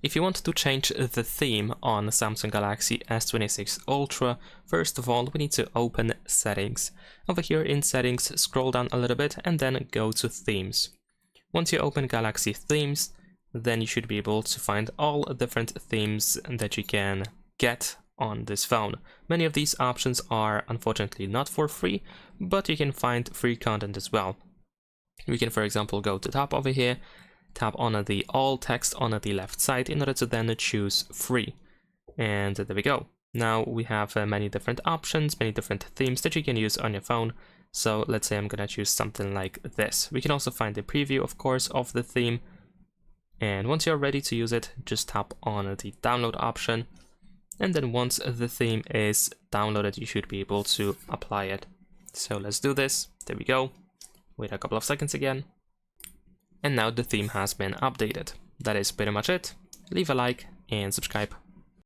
If you want to change the theme on Samsung Galaxy S26 Ultra, first of all, we need to open Settings. Over here in Settings, scroll down a little bit and then go to Themes. Once you open Galaxy Themes, then you should be able to find all different themes that you can get on this phone. Many of these options are unfortunately not for free, but you can find free content as well. We can, for example, go to top over here, tap on the all text on the left side in order to then choose free. And there we go. Now we have many different options, many different themes that you can use on your phone. So let's say I'm gonna choose something like this. We can also find a preview, of course, of the theme. And once you're ready to use it, just tap on the download option. And then once the theme is downloaded, you should be able to apply it. So let's do this. There we go. Wait a couple of seconds again. And now the theme has been updated. That is pretty much it. Leave a like and subscribe